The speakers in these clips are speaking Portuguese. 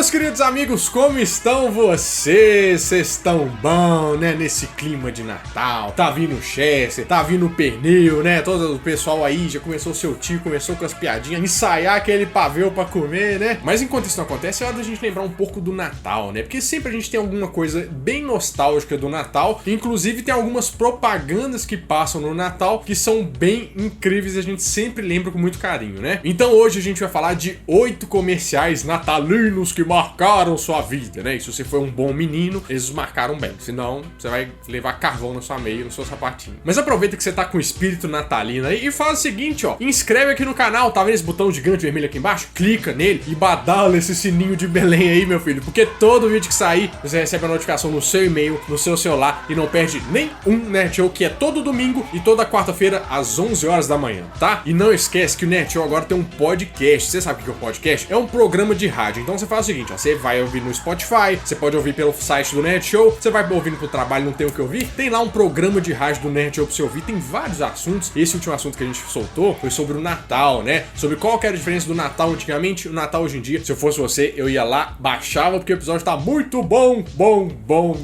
meus queridos amigos, como estão vocês? Vocês estão bom, né? Nesse clima de Natal. Tá vindo o Chester, tá vindo o pernil, né? Todo o pessoal aí já começou o seu tio, começou com as piadinhas, ensaiar aquele pavê pra comer, né? Mas enquanto isso não acontece, é hora da gente lembrar um pouco do Natal, né? Porque sempre a gente tem alguma coisa bem nostálgica do Natal. Inclusive tem algumas propagandas que passam no Natal que são bem incríveis e a gente sempre lembra com muito carinho, né? Então hoje a gente vai falar de 8 comerciais natalinos que marcaram sua vida, né? E se você foi um bom menino, eles marcaram bem. Senão, você vai levar carvão na sua meia, no seu sapatinho. Mas aproveita que você tá com o espírito natalino aí e faz o seguinte, ó. Inscreve aqui no canal, tá vendo esse botão gigante vermelho aqui embaixo? Clica nele e badala esse sininho de Belém aí, meu filho. Porque todo vídeo que sair, você recebe a notificação no seu e-mail, no seu celular e não perde nem um NetShow, que é todo domingo e toda quarta-feira às 11 horas da manhã, tá? E não esquece que o NetShow agora tem um podcast. Você sabe o que é um podcast? É um programa de rádio. Então você faz o seguinte, ó, você vai ouvir no Spotify, você pode ouvir pelo site do NetShow, você vai ouvindo pro trabalho, não tem o que ouvir, tem lá um programa de rádio do NetShow pra você ouvir, tem vários assuntos. Esse último assunto que a gente soltou foi sobre o Natal, né? Sobre qual que era a diferença do Natal antigamente e o Natal hoje em dia. Se eu fosse você, eu ia lá, baixava, porque o episódio tá muito bom.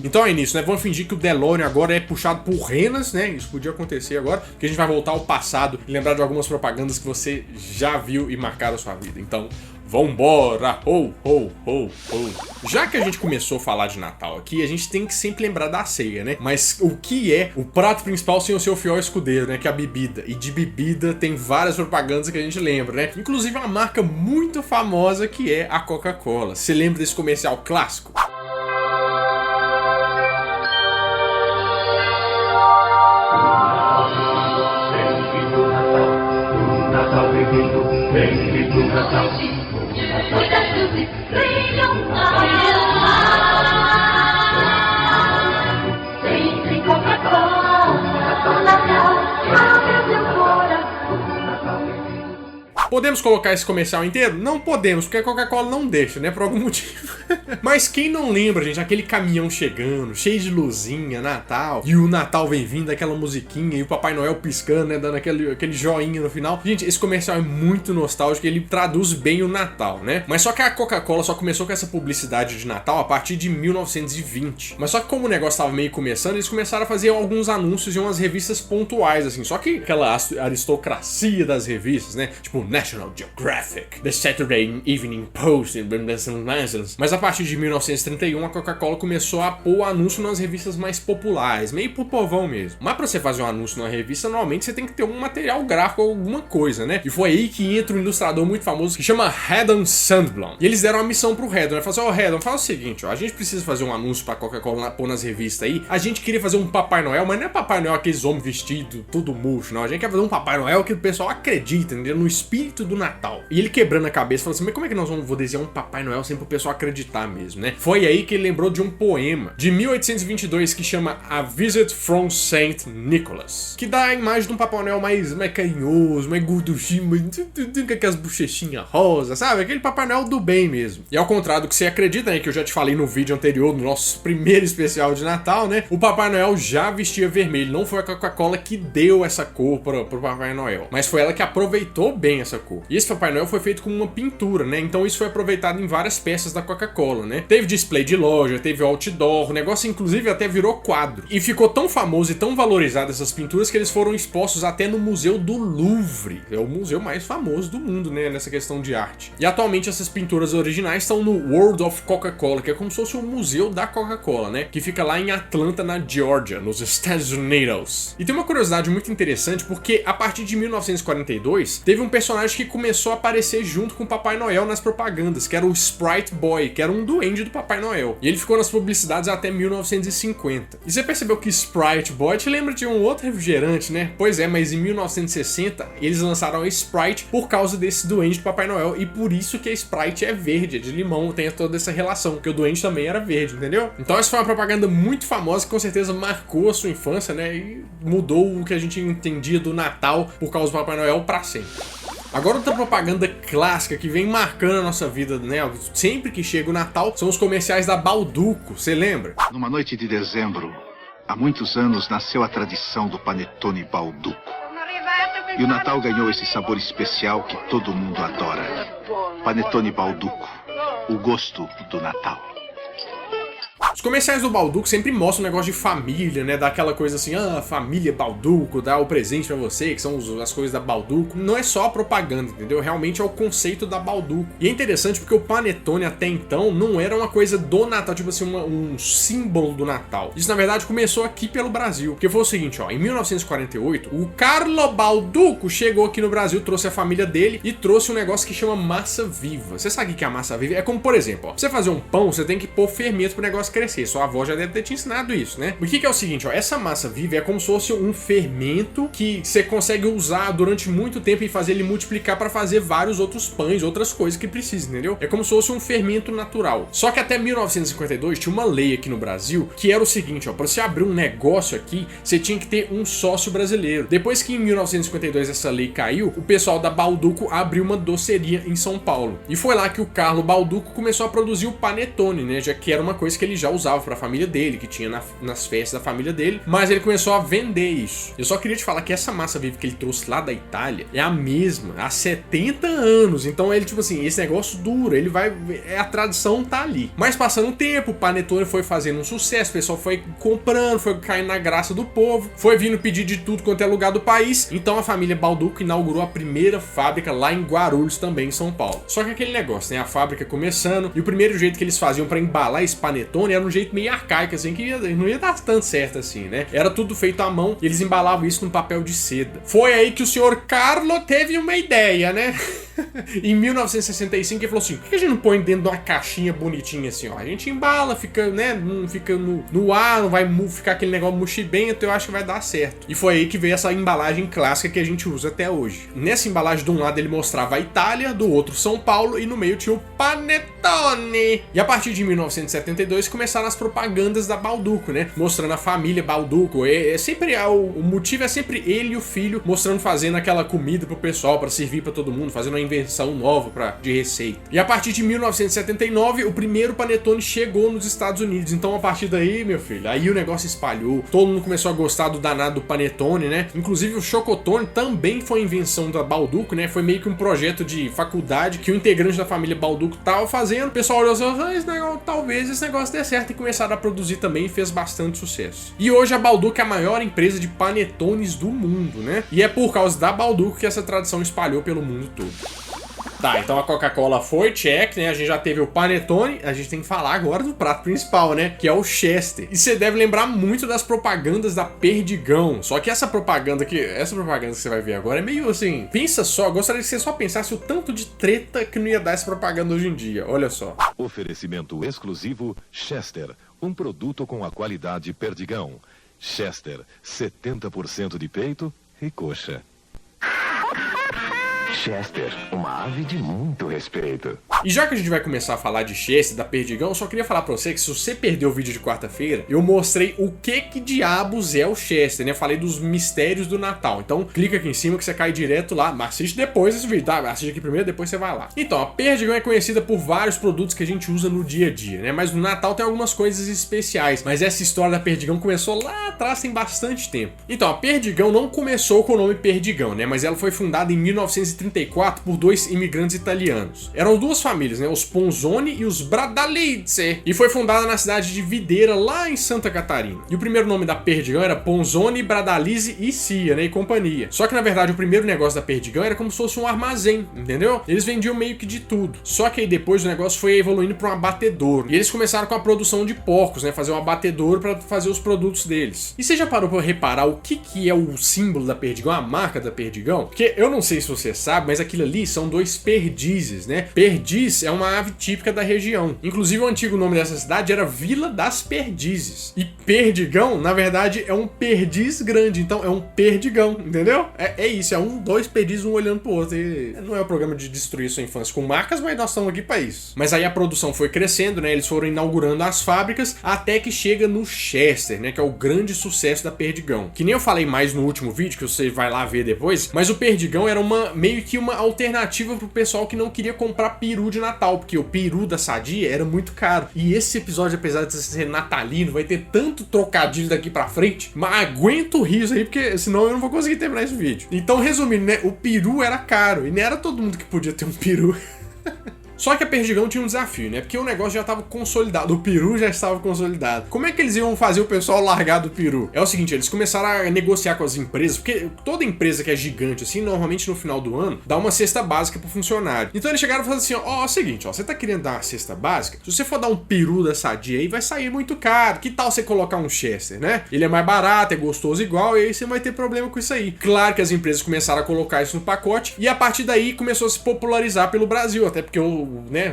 Então é nisso, né? Vamos fingir que o DeLorean agora é puxado por renas, né? Isso podia acontecer agora, porque a gente vai voltar ao passado e lembrar de algumas propagandas que você já viu e marcaram a sua vida. Então, vambora! Ho, ho, ho, ho. Já que a gente começou a falar de Natal aqui, a gente tem que sempre lembrar da ceia, né? Mas o que é o prato principal sem o seu fiel escudeiro, né? Que é a bebida. E de bebida tem várias propagandas que a gente lembra, né? Inclusive uma marca muito famosa que é a Coca-Cola. Você lembra desse comercial clássico? Bem-vindo Natal. Muitas luzes brilham sempre Coca-Cola. O Natal abre seu coração. Podemos colocar esse comercial inteiro? Não podemos, porque a Coca-Cola não deixa, né? Por algum motivo. Mas quem não lembra, gente, aquele caminhão chegando, cheio de luzinha, Natal, e o Natal vem vindo, aquela musiquinha, e o Papai Noel piscando, né? Dando aquele joinha no final. Gente, esse comercial é muito nostálgico, ele traduz bem o Natal, né? Mas só que a Coca-Cola só começou com essa publicidade de Natal a partir de 1920. Mas só que como o negócio tava meio começando, eles começaram a fazer alguns anúncios em umas revistas pontuais, assim. Só que aquela aristocracia das revistas, né? Tipo, National Geographic, The Saturday Evening Post, mas a partir de 1931 a Coca-Cola começou a pôr o anúncio nas revistas mais populares, meio pro povão mesmo. Mas pra você fazer um anúncio numa revista, normalmente você tem que ter um material gráfico ou alguma coisa, né? E foi aí que entra um ilustrador muito famoso que chama Haddon Sandblom. E eles deram uma missão pro Haddon, né? Falaram assim, Haddon, fala o seguinte, ó, a gente precisa fazer um anúncio pra Coca-Cola pôr nas revistas aí. A gente queria fazer um Papai Noel, mas não é Papai Noel aqueles homens vestidos, tudo murcho, não. A gente quer fazer um Papai Noel que o pessoal acredita, entendeu? No espírito do Natal. E ele quebrando a cabeça, falou assim, mas como é que nós vamos desenhar um Papai Noel sem pro pessoal acreditar mesmo, né? Foi aí que ele lembrou de um poema de 1822 que chama A Visit from Saint Nicholas, que dá a imagem de um Papai Noel mais carinhoso, mais gorduchinho, com aquelas bochechinhas rosas, sabe? Aquele Papai Noel do bem mesmo. E ao contrário do que você acredita, né? Que eu já te falei no vídeo anterior, no nosso primeiro especial de Natal, né? O Papai Noel já vestia vermelho. Não foi a Coca-Cola que deu essa cor pro Papai Noel, mas foi ela que aproveitou bem essa cor. E esse Papai Noel foi feito com uma pintura, né? Então isso foi aproveitado em várias peças da Coca-Cola, né? Teve display de loja, teve outdoor, o negócio inclusive até virou quadro. E ficou tão famoso e tão valorizado essas pinturas que eles foram expostos até no Museu do Louvre. É o museu mais famoso do mundo, né? Nessa questão de arte. E atualmente essas pinturas originais estão no World of Coca-Cola, que é como se fosse um museu da Coca-Cola, né? Que fica lá em Atlanta, na Georgia, nos Estados Unidos. E tem uma curiosidade muito interessante, porque a partir de 1942, teve um personagem que começou a aparecer junto com o Papai Noel nas propagandas, que era o Sprite Boy, que era um duende do Papai Noel. E ele ficou nas publicidades até 1950. E você percebeu que Sprite Boy te lembra de um outro refrigerante, né? Pois é, mas em 1960 eles lançaram a Sprite por causa desse duende do Papai Noel, e por isso que a Sprite é verde, é de limão, tem toda essa relação, que o duende também era verde, entendeu? Então essa foi uma propaganda muito famosa que com certeza marcou a sua infância, né? E mudou o que a gente entendia do Natal por causa do Papai Noel pra sempre. Agora outra propaganda clássica que vem marcando a nossa vida, né? Sempre que chega o Natal, são os comerciais da Balduco, você lembra? Numa noite de dezembro, há muitos anos, nasceu a tradição do Panetone Balduco. E o Natal ganhou esse sabor especial que todo mundo adora. Panetone Balduco. o gosto do Natal. Os comerciais do Balduco sempre mostram um negócio de família, né? Dá aquela coisa assim, família Balduco, dá o presente pra você, que são as coisas da Balduco. Não é só a propaganda, entendeu? Realmente é o conceito da Balduco. E é interessante porque o Panetone até então não era uma coisa do Natal, tipo assim, um símbolo do Natal. Isso na verdade começou aqui pelo Brasil. Porque foi o seguinte, ó, em 1948, o Carlo Balduco chegou aqui no Brasil, trouxe a família dele e trouxe um negócio que chama massa viva. Você sabe o que é a massa viva? É como, por exemplo, ó, pra você fazer um pão, você tem que pôr fermento pro negócio crescer. Sua avó já deve ter te ensinado isso, né? O que é o seguinte, ó, essa massa viva é como se fosse um fermento que você consegue usar durante muito tempo e fazer ele multiplicar para fazer vários outros pães, outras coisas que precisa, entendeu? É como se fosse um fermento natural. Só que até 1952 tinha uma lei aqui no Brasil que era o seguinte, ó, para você abrir um negócio aqui, você tinha que ter um sócio brasileiro. Depois que em 1952 essa lei caiu, o pessoal da Balduco abriu uma doceria em São Paulo. E foi lá que o Carlo Balduco começou a produzir o panetone, né? Já que era uma coisa que ele já usava pra família dele, que tinha nas festas da família dele, mas ele começou a vender isso. Eu só queria te falar que essa massa viva que ele trouxe lá da Itália é a mesma, há 70 anos, então ele, tipo assim, esse negócio dura, ele vai, a tradição tá ali. Mas passando o tempo, o panetone foi fazendo um sucesso, o pessoal foi comprando, foi caindo na graça do povo, foi vindo pedir de tudo quanto é lugar do país, então a família Balduco inaugurou a primeira fábrica lá em Guarulhos, também em São Paulo. Só que aquele negócio, né, a fábrica começando, e o primeiro jeito que eles faziam pra embalar esse panetone era um jeito meio arcaico, assim, que não ia dar tanto certo assim, né? Era tudo feito à mão e eles embalavam isso num papel de seda. Foi aí que o senhor Carlo teve uma ideia, né? Em 1965 ele falou assim, por que a gente não põe dentro de uma caixinha bonitinha assim, ó? A gente embala, fica, né, não fica no ar, não vai ficar aquele negócio mochibento, eu acho que vai dar certo. E foi aí que veio essa embalagem clássica que a gente usa até hoje. Nessa embalagem, de um lado ele mostrava a Itália, do outro São Paulo, e no meio tinha o Panetone. E a partir de 1972 começaram as propagandas da Balduco, né? Mostrando a família Balduco. O motivo é sempre ele e o filho mostrando, fazendo aquela comida pro pessoal, pra servir pra todo mundo, fazendo uma invenção nova de receita. E a partir de 1979, o primeiro panetone chegou nos Estados Unidos. Então a partir daí, meu filho, aí o negócio espalhou. Todo mundo começou a gostar do danado do panetone, né? Inclusive o chocotone também foi invenção da Balduco, né? Foi meio que um projeto de faculdade que o integrante da família Balduco tava fazendo. O pessoal olhou assim, talvez esse negócio dê certo, e começaram a produzir também e fez bastante sucesso. E hoje a Balduco é a maior empresa de panetones do mundo, né? E é por causa da Balduco que essa tradição espalhou pelo mundo todo. Tá, então a Coca-Cola foi, check, né? A gente já teve o panetone, a gente tem que falar agora do prato principal, né? Que é o Chester. E você deve lembrar muito das propagandas da Perdigão. Só que essa propaganda que você vai ver agora é meio assim, pensa só, gostaria que você só pensasse o tanto de treta que não ia dar essa propaganda hoje em dia. Olha só. Oferecimento exclusivo Chester, um produto com a qualidade Perdigão. Chester, 70% de peito e coxa. Chester, uma ave de muito respeito. E já que a gente vai começar a falar de Chester, da Perdigão, eu só queria falar pra você que se você perdeu o vídeo de quarta-feira, eu mostrei o que diabos é o Chester, né? Falei dos mistérios do Natal. Então clica aqui em cima que você cai direto lá. Mas assiste depois esse vídeo, tá? Assiste aqui primeiro, depois você vai lá. Então, a Perdigão é conhecida por vários produtos que a gente usa no dia a dia, né? Mas no Natal tem algumas coisas especiais. Mas essa história da Perdigão começou lá atrás, tem bastante tempo. Então, a Perdigão não começou com o nome Perdigão, né? Mas ela foi fundada em 1934 por dois imigrantes italianos. Eram duas famílias, né? Os Ponzoni e os Bradalizzi. E foi fundada na cidade de Videira, lá em Santa Catarina. E o primeiro nome da Perdigão era Ponzoni, Bradalizzi e Cia, né? E companhia. Só que na verdade o primeiro negócio da Perdigão era como se fosse um armazém, entendeu? Eles vendiam meio que de tudo. Só que aí depois o negócio foi evoluindo para um abatedouro. E eles começaram com a produção de porcos, né? Fazer um abatedouro para fazer os produtos deles. E você já parou para reparar o que é o símbolo da Perdigão, a marca da Perdigão? Porque eu não sei se você sabe, mas aquilo ali são dois perdizes, né? Perdiz é uma ave típica da região. Inclusive o antigo nome dessa cidade era Vila das Perdizes. E Perdigão, na verdade, é um perdiz grande. Então é um perdigão, entendeu? É isso, é dois perdizes, um olhando pro outro. E não é um programa de destruir sua infância com marcas, mas nós estamos aqui pra isso. Mas aí a produção foi crescendo, né? Eles foram inaugurando as fábricas até que chega no Chester, né? Que é o grande sucesso da Perdigão. Que nem eu falei mais no último vídeo, que você vai lá ver depois, mas o Perdigão era meio que uma alternativa pro pessoal que não queria comprar peru de Natal, porque o peru da Sadia era muito caro. E esse episódio, apesar de ser natalino, vai ter tanto trocadilho daqui pra frente, mas aguenta o riso aí, porque senão eu não vou conseguir terminar esse vídeo. Então, resumindo, né? O peru era caro, e não era todo mundo que podia ter um peru. Só que a Perdigão tinha um desafio, né? Porque o negócio já estava consolidado, o peru já estava consolidado. Como é que eles iam fazer o pessoal largar do peru? É o seguinte, eles começaram a negociar com as empresas, porque toda empresa que é gigante assim, normalmente no final do ano, dá uma cesta básica pro funcionário. Então eles chegaram e falaram assim, ó, é o seguinte, ó, você tá querendo dar uma cesta básica? Se você for dar um peru da Sadia aí, vai sair muito caro. Que tal você colocar um Chester, né? Ele é mais barato, é gostoso igual, e aí você vai ter problema com isso aí. Claro que as empresas começaram a colocar isso no pacote, e a partir daí começou a se popularizar pelo Brasil, até porque o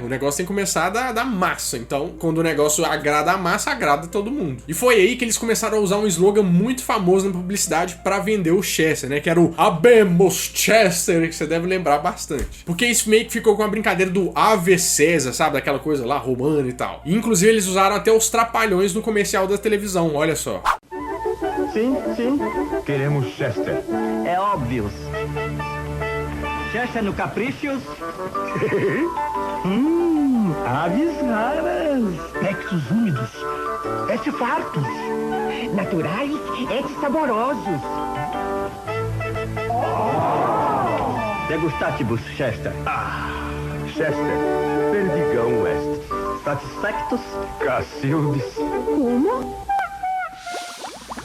negócio tem que começar a dar massa. Então, quando o negócio agrada a massa, agrada todo mundo. E foi aí que eles começaram a usar um slogan muito famoso na publicidade pra vender o Chester, né? Que era o Habemos Chester, que você deve lembrar bastante. Porque isso meio que ficou com a brincadeira do Ave César, sabe? Daquela coisa lá romana e tal. E, inclusive, eles usaram até os trapalhões no comercial da televisão, olha só. Sim, queremos Chester. É óbvio. Chester no Caprichos. Aves raras. Pectos úmidos. Fartos. Naturais e saborosos. Degustatibus, Chester. Chester. Perdigão West. Satisfactos? Cacildes.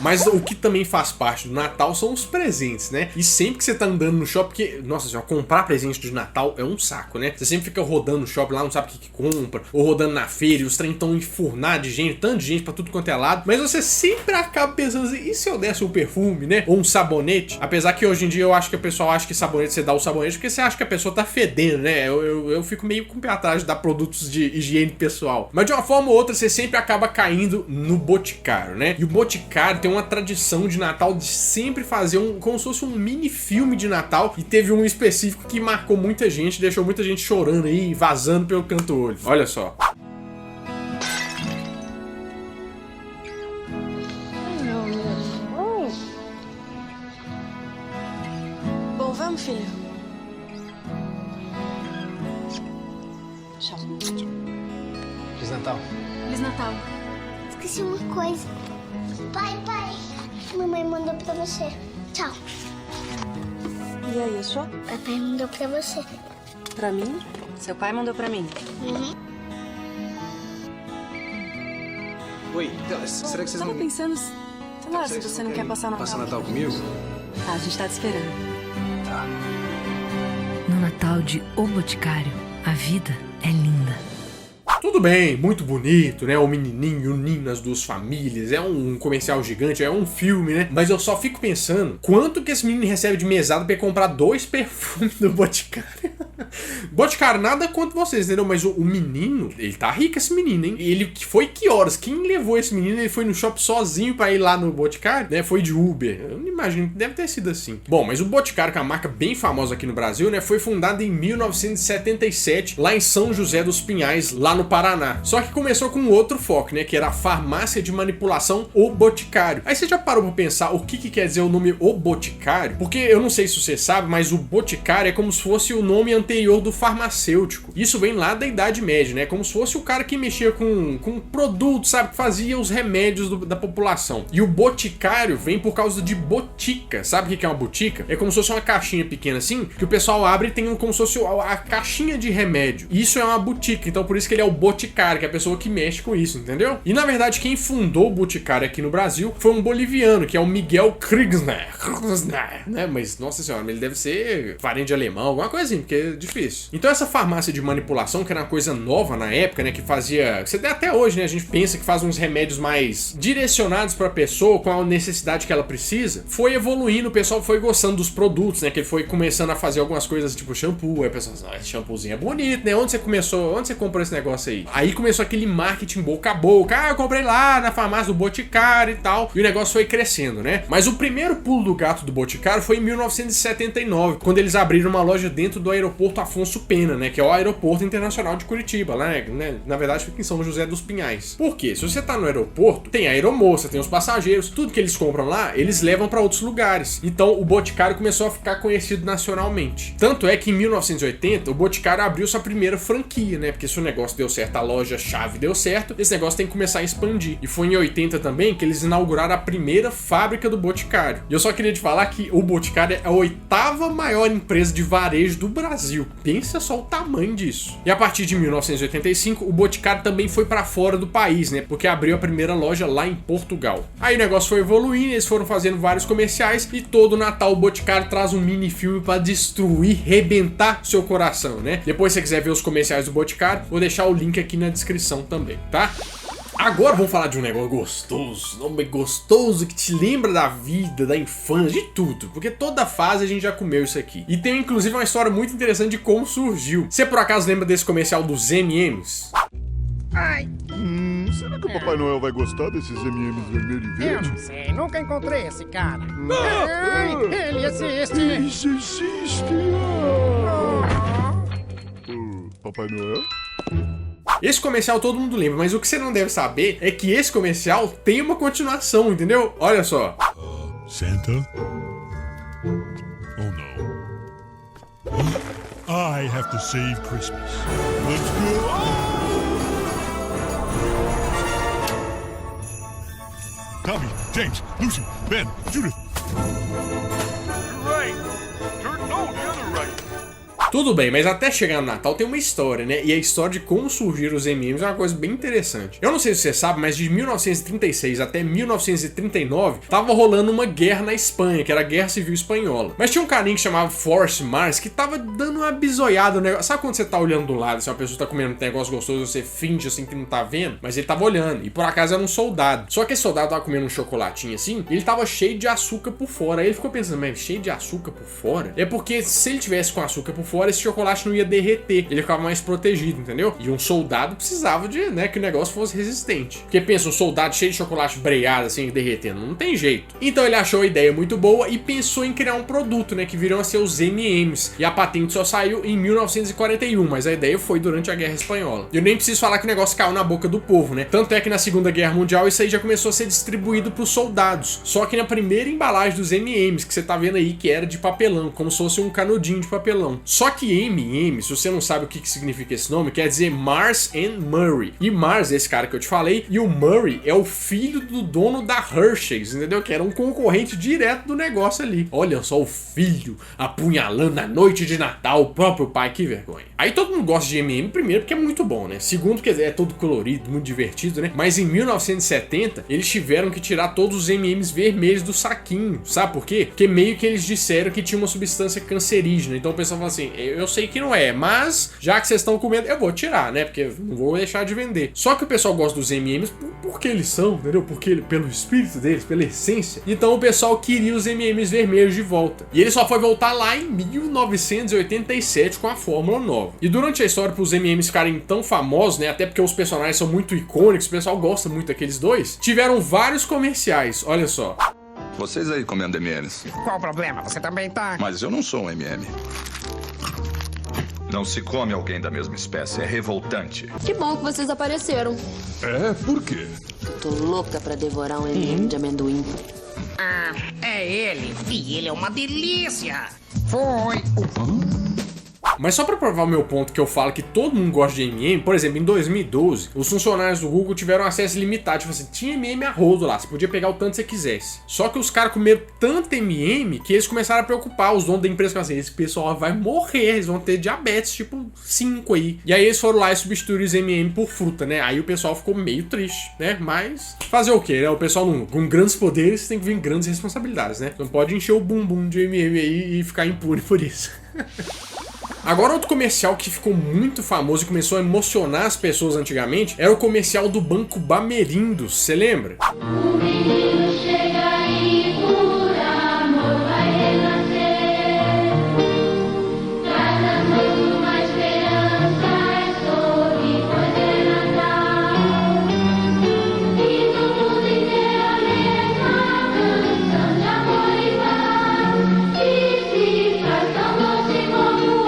Mas o que também faz parte do Natal são os presentes, né? E sempre que você tá andando no shopping, porque, nossa senhora, comprar presente de Natal é um saco, né? Você sempre fica rodando no shopping lá, não sabe o que compra, ou rodando na feira, e os trem tão enfurnados de gente, tanto de gente pra tudo quanto é lado. Mas você sempre acaba pensando assim, e se eu desse um perfume, né? Ou um sabonete? Apesar que hoje em dia eu acho que o pessoal acha que sabonete, você dá o sabonete porque você acha que a pessoa tá fedendo, né? Eu fico meio com o pé atrás de dar produtos de higiene pessoal. Mas de uma forma ou outra, você sempre acaba caindo no Boticário, né? E o Boticário tem uma tradição de Natal de sempre fazer como se fosse um mini filme de Natal, e teve um específico que marcou muita gente, deixou muita gente chorando aí, vazando pelo canto-olho. Olha só. Bom, vamos, filho. Tchau. Feliz Natal. Feliz Natal. Esqueci uma coisa. Pai, mamãe mandou pra você. Tchau. E aí, achou? Papai mandou pra você. Pra mim? Seu pai mandou pra mim. Oi, será que vocês Tava não... pensando, sei lá, se você não quer passar Natal. Passar Natal comigo? Tá, a gente tá te esperando. Tá. No Natal de O Boticário, a vida é linda. Tudo bem, muito bonito, né? O menininho unindo as duas famílias, é um comercial gigante, é um filme, né? Mas eu só fico pensando, quanto que esse menino recebe de mesada pra comprar 2 perfumes do Boticário? Boticário, nada contra vocês, entendeu? Mas o menino, ele tá rico esse menino, hein? Ele foi que horas? Quem levou esse menino? Ele foi no shopping sozinho pra ir lá no Boticário, né? Foi de Uber. Eu não imagino que deve ter sido assim. Bom, mas o Boticário, que é uma marca bem famosa aqui no Brasil, né? Foi fundada em 1977, lá em São José dos Pinhais, lá no Paraná. Só que começou com outro foco, né? Que era a farmácia de manipulação O Boticário. Aí você já parou pra pensar o que quer dizer o nome O Boticário? Porque eu não sei se você sabe, mas o Boticário é como se fosse o nome anterior do farmacêutico. Isso vem lá da Idade Média, né? Como se fosse o cara que mexia com produtos, sabe? Que fazia os remédios da população. E o boticário vem por causa de botica. Sabe o que é uma botica? É como se fosse uma caixinha pequena assim, que o pessoal abre e tem como se fosse a caixinha de remédio. Isso é uma botica, então por isso que ele é o boticário, que é a pessoa que mexe com isso, entendeu? E na verdade quem fundou o boticário aqui no Brasil foi um boliviano, que é o Miguel Kriegsner, né? Mas, nossa senhora, ele deve ser parente de alemão, alguma coisa assim, porque é difícil. Então essa farmácia de manipulação, que era uma coisa nova na época, né, que fazia... Você até hoje, né, a gente pensa que faz uns remédios mais direcionados pra pessoa, com a necessidade que ela precisa, foi evoluindo, o pessoal foi gostando dos produtos, né, que ele foi começando a fazer algumas coisas tipo shampoo, aí o pessoal esse shampoozinho é bonito, né, onde você comprou esse negócio aí? Aí começou aquele marketing boca a boca, eu comprei lá na farmácia do Boticário e tal, e o negócio foi crescendo, né, mas o primeiro pulo do gato do Boticário foi em 1979, quando eles abriram uma loja dentro do aeroporto Afonso Pena, né, que é o aeroporto internacional de Curitiba, lá, né, na verdade fica em São José dos Pinhais. Por quê? Se você tá no aeroporto, tem a aeromoça, tem os passageiros, tudo que eles compram lá, eles levam pra outros lugares. Então o Boticário começou a ficar conhecido nacionalmente. Tanto é que em 1980 o Boticário abriu sua primeira franquia, né, porque se o negócio deu certo, a loja-chave deu certo, esse negócio tem que começar a expandir. E foi em 80 também que eles inauguraram a primeira fábrica do Boticário. E eu só queria te falar que o Boticário é a 8ª maior empresa de varejo do Brasil. Brasil. Pensa só o tamanho disso. E a partir de 1985, o Boticário também foi pra fora do país, né? Porque abriu a primeira loja lá em Portugal. Aí o negócio foi evoluindo, eles foram fazendo vários comerciais e todo Natal o Boticário traz um mini filme pra destruir, rebentar seu coração, né? Depois se você quiser ver os comerciais do Boticário, vou deixar o link aqui na descrição também, tá? Agora vamos falar de um negócio gostoso, nome gostoso que te lembra da vida, da infância, de tudo, porque toda fase a gente já comeu isso aqui. E tem inclusive uma história muito interessante de como surgiu. Você por acaso lembra desse comercial dos M&M's? Ai. Será que o Papai Noel vai gostar desses M&M's vermelho e verde? Eu não sei, nunca encontrei esse cara. Ai, ele existe. Isso existe. Papai Noel? Esse comercial todo mundo lembra, mas o que você não deve saber é que esse comercial tem uma continuação, entendeu? Olha só. Santa? Oh no. I have to save Christmas. Let's go. Tommy, James, Lucy, Ben, Judith. You're right. No, the other right. Tudo bem, mas até chegar no Natal tem uma história, né? E a história de como surgiram os M&M's é uma coisa bem interessante. Eu não sei se você sabe, mas de 1936 até 1939 tava rolando uma guerra na Espanha, que era a Guerra Civil Espanhola. Mas tinha um carinha que chamava Forrest Mars que tava dando uma bisoiada no negócio. Sabe quando você tá olhando do lado, se uma pessoa tá comendo um negócio gostoso, você finge assim que não tá vendo? Mas ele tava olhando, e por acaso era um soldado. Só que esse soldado tava comendo um chocolatinho assim, e ele tava cheio de açúcar por fora. Aí ele ficou pensando, mas cheio de açúcar por fora? É porque se ele tivesse com açúcar por fora, esse chocolate não ia derreter, ele ficava mais protegido, entendeu? E um soldado precisava de, né, que o negócio fosse resistente. Porque pensa, um soldado cheio de chocolate breiado assim, derretendo, não tem jeito. Então ele achou a ideia muito boa e pensou em criar um produto, né, que viram a ser os M&M's. E a patente só saiu em 1941, mas a ideia foi durante a Guerra Espanhola. E eu nem preciso falar que o negócio caiu na boca do povo, né? Tanto é que na Segunda Guerra Mundial isso aí já começou a ser distribuído pros soldados. Só que na primeira embalagem dos M&M's, que você tá vendo aí, que era de papelão, como se fosse um canudinho de papelão. Só que M&M, se você não sabe o que significa esse nome, quer dizer Mars and Murray. E Mars é esse cara que eu te falei, e o Murray é o filho do dono da Hershey's, entendeu? Que era um concorrente direto do negócio ali. Olha só o filho apunhalando na noite de Natal o próprio pai, que vergonha. Aí todo mundo gosta de M&M, primeiro porque é muito bom, né? Segundo porque é todo colorido, muito divertido, né? Mas em 1970, eles tiveram que tirar todos os M&M's vermelhos do saquinho. Sabe por quê? Porque meio que eles disseram que tinha uma substância cancerígena. Então o pessoal fala assim, eu sei que não é, mas já que vocês estão comendo, eu vou tirar, né? Porque não vou deixar de vender. Só que o pessoal gosta dos M&M's porque eles são, entendeu? Porque pelo espírito deles, pela essência. Então o pessoal queria os M&M's vermelhos de volta. E ele só foi voltar lá em 1987 com a Fórmula Nova. E durante a história, para os M&M's ficarem tão famosos, né? Até porque os personagens são muito icônicos, o pessoal gosta muito daqueles dois. Tiveram vários comerciais, olha só. Vocês aí comendo M&M's. Qual o problema? Você também tá. Mas eu não sou um M&M. Não se come alguém da mesma espécie, é revoltante. Que bom que vocês apareceram. É? Por quê? Eu tô louca pra devorar um M&M de amendoim. Ah, é ele. E ele é uma delícia. Foi. Mas só pra provar o meu ponto que eu falo que todo mundo gosta de M&M, por exemplo, em 2012, os funcionários do Google tiveram acesso limitado. Tipo assim, tinha M&M a rodo lá, você podia pegar o tanto que você quisesse. Só que os caras comeram tanto M&M que eles começaram a preocupar. Os donos da empresa falaram assim, esse pessoal vai morrer, eles vão ter diabetes, tipo 5 aí. E aí eles foram lá e substituíram os M&M por fruta, né? Aí o pessoal ficou meio triste, né? Mas fazer o quê, né? O pessoal com grandes poderes tem que vir grandes responsabilidades, né? Não pode encher o bumbum de M&M aí e ficar impune por isso. Agora, outro comercial que ficou muito famoso e começou a emocionar as pessoas antigamente era o comercial do Banco Bamerindos, você lembra? O menino chega e por amor vai renascer. Traz na mão uma esperança, sorri, pois é Natal. E no mundo inteiro a mesma canção de amor e paz, que se faz tão doce como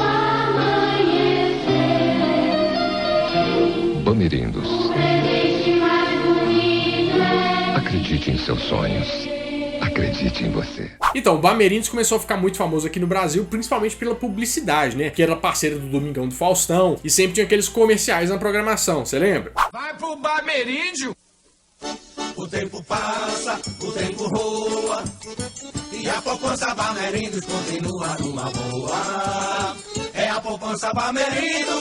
Bamerindos. Acredite em seus sonhos. Acredite em você. Então, o Bamerindos começou a ficar muito famoso aqui no Brasil, principalmente pela publicidade, né? Que era parceira do Domingão do Faustão e sempre tinha aqueles comerciais na programação, você lembra? Vai pro Bameríndio! O tempo passa, o tempo roa, e a poupança Bamerindos continua numa boa. É a poupança Bamerindos.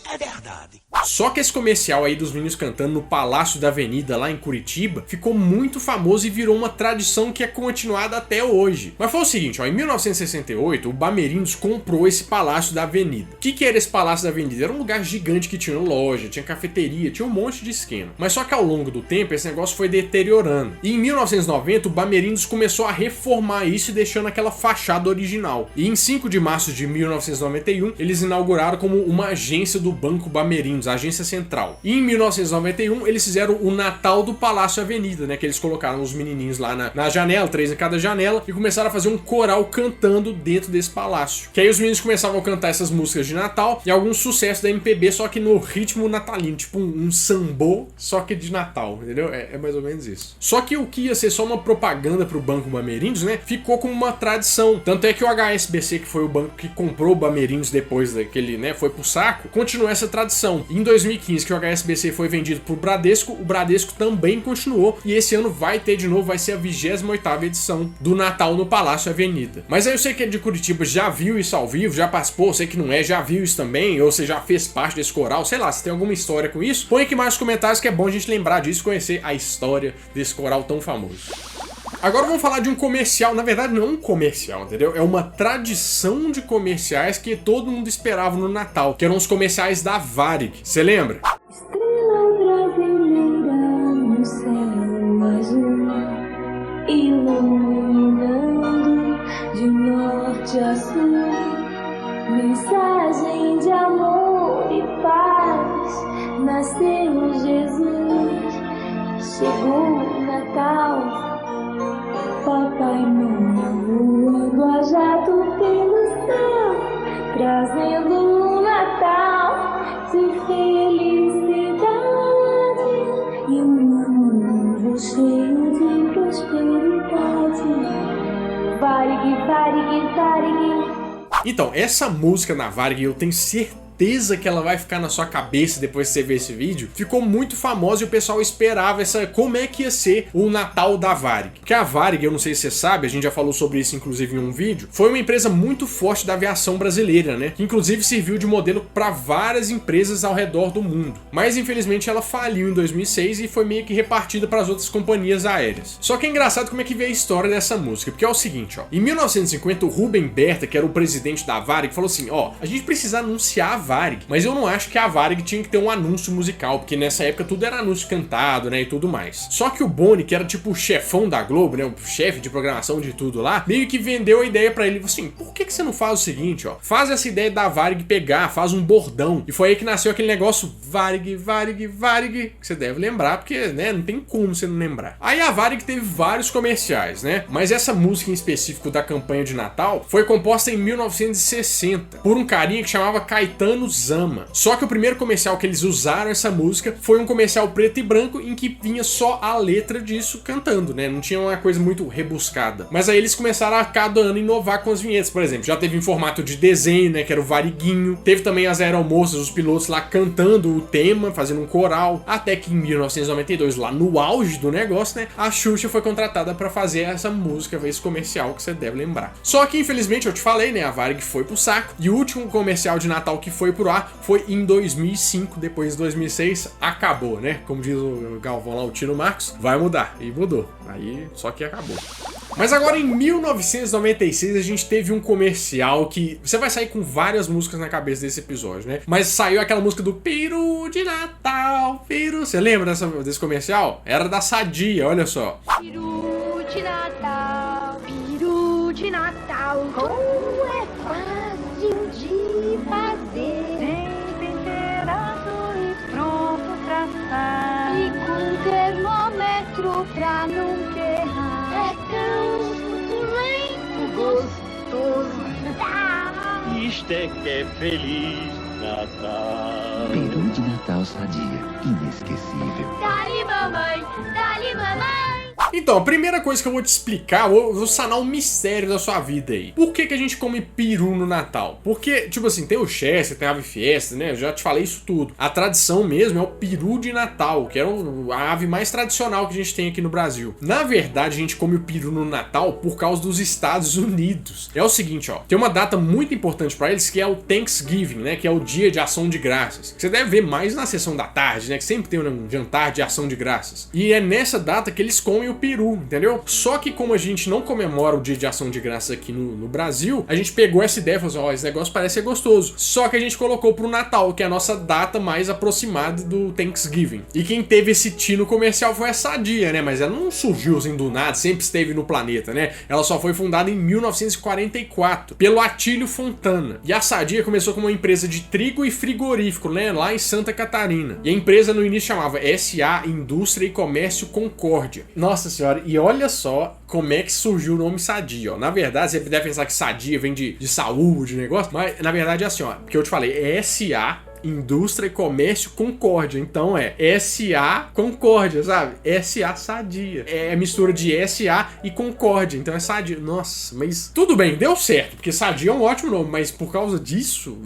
É verdade. Só que esse comercial aí dos meninos cantando no Palácio da Avenida lá em Curitiba ficou muito famoso e virou uma tradição que é continuada até hoje. Mas foi o seguinte, ó, em 1968 o Bamerindos comprou esse Palácio da Avenida. O que era esse Palácio da Avenida? Era um lugar gigante que tinha loja, tinha cafeteria, tinha um monte de esquema. Mas só que ao longo do tempo esse negócio foi deteriorando. E em 1990 o Bamerindos começou a reformar isso e deixando aquela fachada original. E em 5 de março de 1991 eles inauguraram como uma agência do Banco Bamerindos, a agência central. E em 1991 eles fizeram o Natal do Palácio Avenida, né? Que eles colocaram os menininhos lá na janela, 3 em cada janela, e começaram a fazer um coral cantando dentro desse palácio. Que aí os meninos começavam a cantar essas músicas de Natal e alguns sucessos da MPB, só que no ritmo natalino, tipo um sambô, só que de Natal, entendeu? É mais ou menos isso. Só que o que ia ser só uma propaganda pro Banco Bamerindos, né? Ficou como uma tradição. Tanto é que o HSBC, que foi o banco que comprou o Bamerindos depois daquele, né? Foi pro saco, continuou essa tradição. Em 2015, que o HSBC foi vendido pro Bradesco, o Bradesco também continuou, e esse ano vai ter de novo, vai ser a 28ª edição do Natal no Palácio Avenida. Mas aí eu sei que é de Curitiba, já viu isso ao vivo, já participou, sei que não é, já viu isso também, ou você já fez parte desse coral, sei lá, se tem alguma história com isso, põe aqui mais nos comentários que é bom a gente lembrar disso, conhecer a história desse coral tão famoso. Agora vamos falar de um comercial, na verdade não é um comercial, entendeu? É uma tradição de comerciais que todo mundo esperava no Natal, que eram os comerciais da Varig. Você lembra? Estrela brasileira no céu azul, iluminando de norte a sul, mensagem de amor e paz, nasceu Jesus, chegou o Natal. Papai Noel voando a jato pelo céu, trazendo um Natal de felicidade e um ano novo cheio de prosperidade. Varig, Varig, Varig. Então, essa música na Varig, eu tenho certeza que ela vai ficar na sua cabeça depois que você ver esse vídeo, ficou muito famosa e o pessoal esperava como é que ia ser o Natal da Varig. Porque a Varig, eu não sei se você sabe, a gente já falou sobre isso inclusive em um vídeo, foi uma empresa muito forte da aviação brasileira, né? Que inclusive serviu de modelo para várias empresas ao redor do mundo. Mas infelizmente ela faliu em 2006 e foi meio que repartida para as outras companhias aéreas. Só que é engraçado como é que veio a história dessa música, porque é o seguinte, ó. Em 1950 o Rubem Berta, que era o presidente da Varig, falou assim, ó, a gente precisa anunciar a Varig, mas eu não acho que a Varig tinha que ter um anúncio musical, porque nessa época tudo era anúncio cantado, né, e tudo mais. Só que o Boni, que era tipo o chefão da Globo, né, o chefe de programação de tudo lá, meio que vendeu a ideia pra ele, assim, por que você não faz o seguinte, ó, faz essa ideia da Varig pegar, faz um bordão, e foi aí que nasceu aquele negócio Varig, Varig, Varig, que você deve lembrar, porque, né, não tem como você não lembrar. Aí a Varig teve vários comerciais, né, mas essa música em específico da campanha de Natal foi composta em 1960, por um carinha que chamava Caetano Zama. Só que o primeiro comercial que eles usaram essa música foi um comercial preto e branco em que vinha só a letra disso cantando, né? Não tinha uma coisa muito rebuscada. Mas aí eles começaram a cada ano inovar com as vinhetas, por exemplo. Já teve em formato de desenho, né? Que era o Variguinho. Teve também as aeromoças, os pilotos lá cantando o tema, fazendo um coral. Até que em 1992, lá no auge do negócio, né? A Xuxa foi contratada para fazer essa música, esse comercial que você deve lembrar. Só que infelizmente, eu te falei, né? A Varig foi pro saco. E o último comercial de Natal que foi pro ar foi em 2005, depois de 2006 acabou, né? Como diz o Galvão lá, o Tino Marcos, vai mudar. E mudou. Aí só que acabou. Mas agora em 1996 a gente teve um comercial que você vai sair com várias músicas na cabeça desse episódio, né? Mas saiu aquela música do Peru de Natal, Peru. Você lembra desse comercial? Era da Sadia, olha só. Peru de Natal, peru de Natal, como é fácil de fazer. Tem temperado e pronto pra assar. E com termômetro pra nunca errar. É tão suculento, gostoso. Isto é que é Feliz Natal. Peru de Natal Sadia, inesquecível. Dali mamãe, dali mamãe. Então, a primeira coisa que eu vou te explicar, eu vou sanar um mistério da sua vida aí. Por que a gente come peru no Natal? Porque, tipo assim, tem o Chester, tem a ave fiesta, né? Eu já te falei isso tudo. A tradição mesmo é o peru de Natal, que é a ave mais tradicional que a gente tem aqui no Brasil. Na verdade, a gente come o peru no Natal por causa dos Estados Unidos. É o seguinte, ó, tem uma data muito importante pra eles que é o Thanksgiving, né? Que é o Dia de Ação de Graças. Você deve ver mais na sessão da tarde, né? Que sempre tem um jantar de ação de graças. E é nessa data que eles comem o peru, entendeu? Só que como a gente não comemora o Dia de Ação de Graças aqui no Brasil, a gente pegou essa ideia e falou assim, ó, esse negócio parece ser gostoso. Só que a gente colocou pro Natal, que é a nossa data mais aproximada do Thanksgiving. E quem teve esse tino comercial foi a Sadia, né? Mas ela não surgiu assim do nada, sempre esteve no planeta, né? Ela só foi fundada em 1944 pelo Atílio Fontana. E a Sadia começou como uma empresa de trigo e frigorífico, né? Lá em Santa Catarina. E a empresa no início chamava SA Indústria e Comércio Concórdia. Nossa senhora, e olha só como é que surgiu o nome Sadia, ó. Na verdade, você deve pensar que Sadia vem de saúde, negócio, mas na verdade é assim, ó, porque eu te falei, é SA Indústria e Comércio Concórdia. Então é SA Concórdia, sabe? SA Sadia. É mistura de SA e Concórdia. Então é Sadia. Nossa, mas tudo bem, deu certo. Porque Sadia é um ótimo nome, mas por causa disso,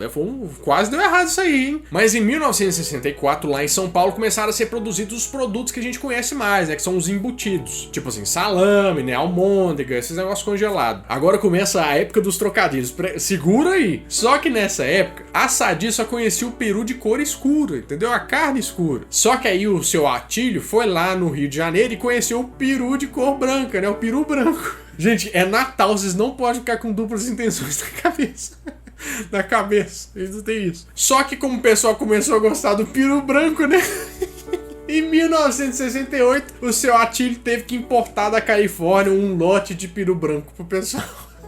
quase deu errado isso aí, hein? Mas em 1964, lá em São Paulo, começaram a ser produzidos os produtos que a gente conhece mais, né? Que são os embutidos. Tipo assim, salame, né? Almôndega, esses negócios congelados. Agora começa a época dos trocadilhos. Segura aí. Só que nessa época, a Sadia só conhecia o peru de cor escura, entendeu? A carne escura. Só que aí o seu Atílio foi lá no Rio de Janeiro e conheceu o peru de cor branca, né? O peru branco. Gente, é Natal, vocês não podem ficar com duplas intenções na cabeça. Na cabeça, eles não tem isso. Só que como o pessoal começou a gostar do peru branco, né? Em 1968, o seu Atílio teve que importar da Califórnia um lote de peru branco pro pessoal.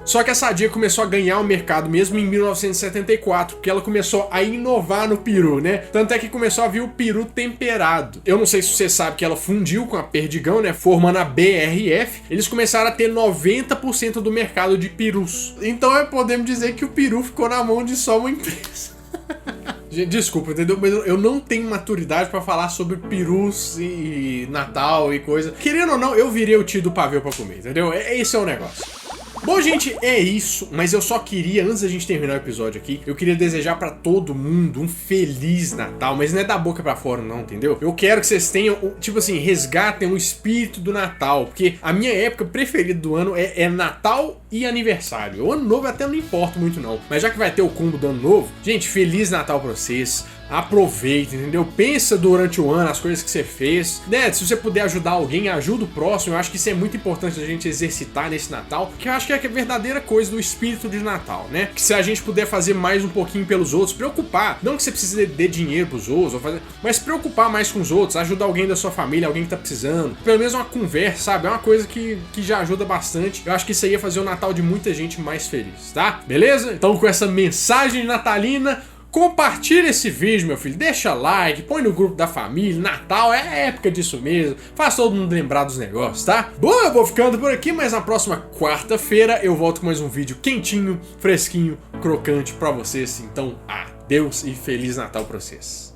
Só que a Sadia começou a ganhar o mercado mesmo em 1974, porque ela começou a inovar no peru, né? Tanto é que começou a vir o peru temperado. Eu não sei se você sabe que ela fundiu com a Perdigão, né? Formando a BRF. Eles começaram a ter 90% do mercado de perus. Então podemos dizer que o peru ficou na mão de só uma empresa. Desculpa, entendeu? Mas eu não tenho maturidade pra falar sobre perus e Natal e coisa. Querendo ou não, eu virei o tio do pavê pra comer, entendeu? Esse é o negócio. Bom, gente, é isso, mas eu só queria, antes da gente terminar o episódio aqui, eu queria desejar pra todo mundo um Feliz Natal, mas não é da boca pra fora não, entendeu? Eu quero que vocês tenham, tipo assim, resgatem o espírito do Natal, porque a minha época preferida do ano é Natal e aniversário. O Ano Novo até não importa muito não, mas já que vai ter o combo do Ano Novo, gente, Feliz Natal pra vocês. Aproveita, entendeu? Pensa durante o ano as coisas que você fez, né? Se você puder ajudar alguém, ajuda o próximo. Eu acho que isso é muito importante a gente exercitar nesse Natal, porque eu acho que é a verdadeira coisa do espírito de Natal, né? Que se a gente puder fazer mais um pouquinho pelos outros, preocupar, não que você precise de dinheiro pros outros, mas preocupar mais com os outros, ajudar alguém da sua família, alguém que tá precisando, pelo menos uma conversa, sabe? É uma coisa que já ajuda bastante. Eu acho que isso aí ia fazer o Natal de muita gente mais feliz, tá? Beleza? Então com essa mensagem natalina, compartilha esse vídeo, meu filho, deixa like, põe no grupo da família, Natal é época disso mesmo, faz todo mundo lembrar dos negócios, tá? Bom, eu vou ficando por aqui, mas na próxima quarta-feira eu volto com mais um vídeo quentinho, fresquinho, crocante pra vocês, então adeus e Feliz Natal pra vocês.